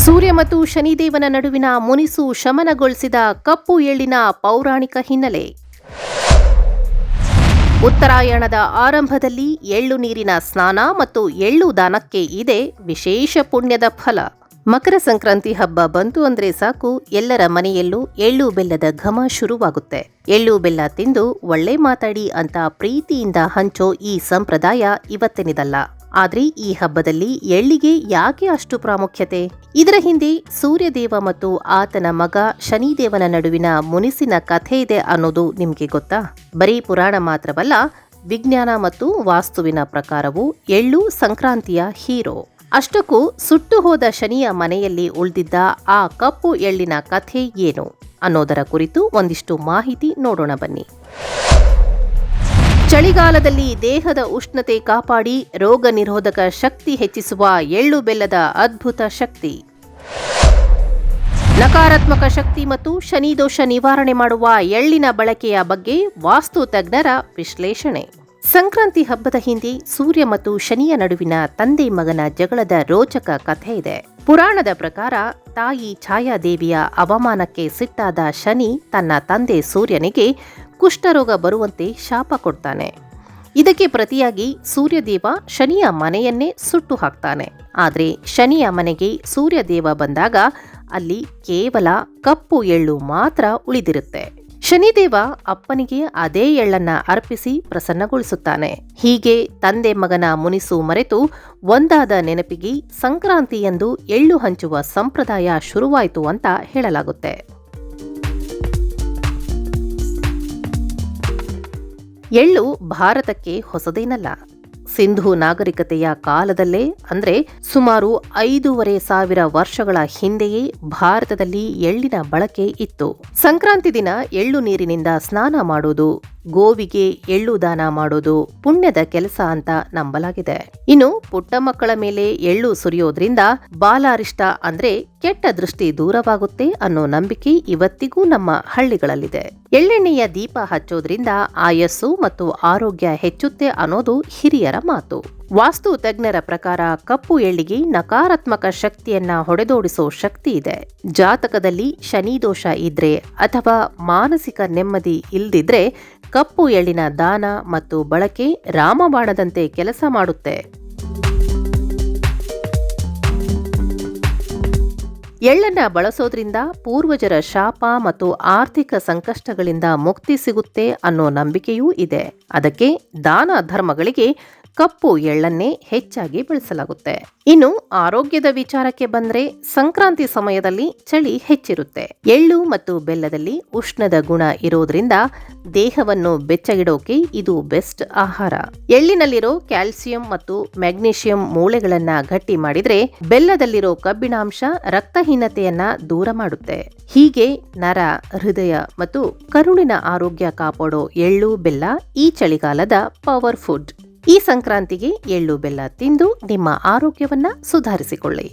ಸೂರ್ಯ ಮತ್ತು ಶನಿದೇವನ ನಡುವಿನ ಮುನಿಸು ಶಮನಗೊಳಿಸಿದ ಕಪ್ಪು ಎಳ್ಳಿನ ಪೌರಾಣಿಕ ಹಿನ್ನೆಲೆ. ಉತ್ತರಾಯಣದ ಆರಂಭದಲ್ಲಿ ಎಳ್ಳು ನೀರಿನ ಸ್ನಾನ ಮತ್ತು ಎಳ್ಳು ದಾನಕ್ಕೆ ಇದೆ ವಿಶೇಷ ಪುಣ್ಯದ ಫಲ. ಮಕರ ಸಂಕ್ರಾಂತಿ ಹಬ್ಬ ಬಂತು ಅಂದ್ರೆ ಸಾಕು, ಎಲ್ಲರ ಮನೆಯಲ್ಲೂ ಎಳ್ಳು ಬೆಲ್ಲದ ಘಮ ಶುರುವಾಗುತ್ತೆ. ಎಳ್ಳು ಬೆಲ್ಲ ತಿಂದು ಒಳ್ಳೆ ಮಾತಾಡಿ ಅಂತ ಪ್ರೀತಿಯಿಂದ ಹಂಚೋ ಈ ಸಂಪ್ರದಾಯ ಇವತ್ತಿನದಲ್ಲ. ಆದ್ರೆ ಈ ಹಬ್ಬದಲ್ಲಿ ಎಳ್ಳಿಗೆ ಯಾಕೆ ಅಷ್ಟು ಪ್ರಾಮುಖ್ಯತೆ? ಇದರ ಹಿಂದೆ ಸೂರ್ಯದೇವ ಮತ್ತು ಆತನ ಮಗ ಶನಿದೇವನ ನಡುವಿನ ಮುನಿಸಿನ ಕಥೆ ಇದೆ ಅನ್ನೋದು ನಿಮ್ಗೆ ಗೊತ್ತಾ? ಬರೀ ಪುರಾಣ ಮಾತ್ರವಲ್ಲ, ವಿಜ್ಞಾನ ಮತ್ತು ವಾಸ್ತುವಿನ ಪ್ರಕಾರವೂ ಎಳ್ಳು ಸಂಕ್ರಾಂತಿಯ ಹೀರೋ. ಅಷ್ಟಕ್ಕೂ ಸುಟ್ಟು ಹೋದ ಶನಿಯ ಮನೆಯಲ್ಲಿ ಉಳಿದಿದ್ದ ಆ ಕಪ್ಪು ಎಳ್ಳಿನ ಕಥೆ ಏನು ಅನ್ನೋದರ ಕುರಿತು ಒಂದಿಷ್ಟು ಮಾಹಿತಿ ನೋಡೋಣ ಬನ್ನಿ. ಚಳಿಗಾಲದಲ್ಲಿ ದೇಹದ ಉಷ್ಣತೆ ಕಾಪಾಡಿ ರೋಗ ನಿರೋಧಕ ಶಕ್ತಿ ಹೆಚ್ಚಿಸುವ ಎಳ್ಳು ಬೆಲ್ಲದ ಅದ್ಭುತ ಶಕ್ತಿ. ನಕಾರಾತ್ಮಕ ಶಕ್ತಿ ಮತ್ತು ಶನಿದೋಷ ನಿವಾರಣೆ ಮಾಡುವ ಎಳ್ಳಿನ ಬಳಕೆಯ ಬಗ್ಗೆ ವಾಸ್ತು ತಜ್ಞರ ವಿಶ್ಲೇಷಣೆ. ಸಂಕ್ರಾಂತಿ ಹಬ್ಬದ ಹಿಂದೆ ಸೂರ್ಯ ಮತ್ತು ಶನಿಯ ನಡುವಿನ ತಂದೆ ಮಗನ ಜಗಳದ ರೋಚಕ ಕಥೆ ಇದೆ. ಪುರಾಣದ ಪ್ರಕಾರ ತಾಯಿ ಛಾಯಾದೇವಿಯ ಅವಮಾನಕ್ಕೆ ಸಿಟ್ಟಾದ ಶನಿ ತನ್ನ ತಂದೆ ಸೂರ್ಯನಿಗೆ ಕುಷ್ಠರೋಗ ಬರುವಂತೆ ಶಾಪ ಕೊಡ್ತಾನೆ. ಇದಕ್ಕೆ ಪ್ರತಿಯಾಗಿ ಸೂರ್ಯದೇವ ಶನಿಯ ಮನೆಯನ್ನೇ ಸುಟ್ಟು ಹಾಕ್ತಾನೆ. ಆದರೆ ಶನಿಯ ಮನೆಗೆ ಸೂರ್ಯದೇವ ಬಂದಾಗ ಅಲ್ಲಿ ಕೇವಲ ಕಪ್ಪು ಎಳ್ಳು ಮಾತ್ರ ಉಳಿದಿರುತ್ತೆ. ಶನಿದೇವ ಅಪ್ಪನಿಗೆ ಅದೇ ಎಳ್ಳನ್ನ ಅರ್ಪಿಸಿ ಪ್ರಸನ್ನಗೊಳಿಸುತ್ತಾನೆ. ಹೀಗೆ ತಂದೆ ಮಗನ ಮುನಿಸು ಮರೆತು ಒಂದಾದ ನೆನಪಿಗೆ ಸಂಕ್ರಾಂತಿಯಂದು ಎಳ್ಳು ಹಂಚುವ ಸಂಪ್ರದಾಯ ಶುರುವಾಯಿತು ಅಂತ ಹೇಳಲಾಗುತ್ತೆ. ಎಳ್ಳು ಭಾರತಕ್ಕೆ ಹೊಸದೇನಲ್ಲ. ಸಿಂಧೂ ನಾಗರಿಕತೆಯ ಕಾಲದಲ್ಲೇ ಅಂದ್ರೆ ಸುಮಾರು 5,500 ವರ್ಷಗಳ ಹಿಂದೆಯೇ ಭಾರತದಲ್ಲಿ ಎಳ್ಳಿನ ಬಳಕೆ ಇತ್ತು. ಸಂಕ್ರಾಂತಿ ದಿನ ಎಳ್ಳು ನೀರಿನಿಂದ ಸ್ನಾನ ಮಾಡೋದು, ಗೋವಿಗೆ ಎಳ್ಳು ದಾನ ಮಾಡೋದು ಪುಣ್ಯದ ಕೆಲಸ ಅಂತ ನಂಬಲಾಗಿದೆ. ಇನ್ನು ಪುಟ್ಟ ಮಕ್ಕಳ ಮೇಲೆ ಎಳ್ಳು ಸುರಿಯೋದ್ರಿಂದ ಬಾಲಾರಿಷ್ಟ ಅಂದ್ರೆ ಕೆಟ್ಟ ದೃಷ್ಟಿ ದೂರವಾಗುತ್ತೆ ಅನ್ನೋ ನಂಬಿಕೆ ಇವತ್ತಿಗೂ ನಮ್ಮ ಹಳ್ಳಿಗಳಲ್ಲಿದೆ. ಎಳ್ಳೆಣ್ಣೆಯ ದೀಪ ಹಚ್ಚೋದ್ರಿಂದ ಆಯಸ್ಸು ಮತ್ತು ಆರೋಗ್ಯ ಹೆಚ್ಚುತ್ತೆ ಅನ್ನೋದು ಹಿರಿಯರ ಮಾತು. ವಾಸ್ತು ತಜ್ಞರ ಪ್ರಕಾರ ಕಪ್ಪು ಎಳ್ಳಿಗೆ ನಕಾರಾತ್ಮಕ ಶಕ್ತಿಯನ್ನ ಹೊಡೆದೋಡಿಸೋ ಶಕ್ತಿ ಇದೆ. ಜಾತಕದಲ್ಲಿ ಶನಿ ದೋಷ ಇದ್ರೆ ಅಥವಾ ಮಾನಸಿಕ ನೆಮ್ಮದಿ ಇಲ್ದಿದ್ರೆ ಕಪ್ಪು ಎಳ್ಳಿನ ದಾನ ಮತ್ತು ಬಳಕೆ ರಾಮಬಾಣದಂತೆ ಕೆಲಸ ಮಾಡುತ್ತೆ. ಎಳ್ಳನ್ನ ಬಳಸೋದ್ರಿಂದ ಪೂರ್ವಜರ ಶಾಪ ಮತ್ತು ಆರ್ಥಿಕ ಸಂಕಷ್ಟಗಳಿಂದ ಮುಕ್ತಿ ಸಿಗುತ್ತೆ ಅನ್ನೋ ನಂಬಿಕೆಯೂ ಇದೆ. ಅದಕ್ಕೆ ದಾನ ಧರ್ಮಗಳಿಗೆ ಕಪ್ಪು ಎಳ್ಳನ್ನೇ ಹೆಚ್ಚಾಗಿ ಬಳಸಲಾಗುತ್ತೆ. ಇನ್ನು ಆರೋಗ್ಯದ ವಿಚಾರಕ್ಕೆ ಬಂದ್ರೆ ಸಂಕ್ರಾಂತಿ ಸಮಯದಲ್ಲಿ ಚಳಿ ಹೆಚ್ಚಿರುತ್ತೆ. ಎಳ್ಳು ಮತ್ತು ಬೆಲ್ಲದಲ್ಲಿ ಉಷ್ಣದ ಗುಣ ಇರೋದ್ರಿಂದ ದೇಹವನ್ನು ಬೆಚ್ಚಗಿಡೋಕೆ ಇದು ಬೆಸ್ಟ್ ಆಹಾರ. ಎಳ್ಳಿನಲ್ಲಿರೋ ಕ್ಯಾಲ್ಸಿಯಂ ಮತ್ತು ಮ್ಯಾಗ್ನೀಷಿಯಂ ಮೂಳೆಗಳನ್ನ ಗಟ್ಟಿ ಮಾಡಿದ್ರೆ ಬೆಲ್ಲದಲ್ಲಿರೋ ಕಬ್ಬಿಣಾಂಶ ರಕ್ತಹೀನತೆಯನ್ನ ದೂರ ಮಾಡುತ್ತೆ. ಹೀಗೆ ನರ, ಹೃದಯ ಮತ್ತು ಕರುಳಿನ ಆರೋಗ್ಯ ಕಾಪಾಡೋ ಎಳ್ಳು ಬೆಲ್ಲ ಈ ಚಳಿಗಾಲದ ಪವರ್ ಫುಡ್. ಈ ಸಂಕ್ರಾಂತಿಗೆ ಎಳ್ಳು ಬೆಲ್ಲ ತಿಂದು ನಿಮ್ಮ ಆರೋಗ್ಯವನ್ನ ಸುಧಾರಿಸಿಕೊಳ್ಳಿ.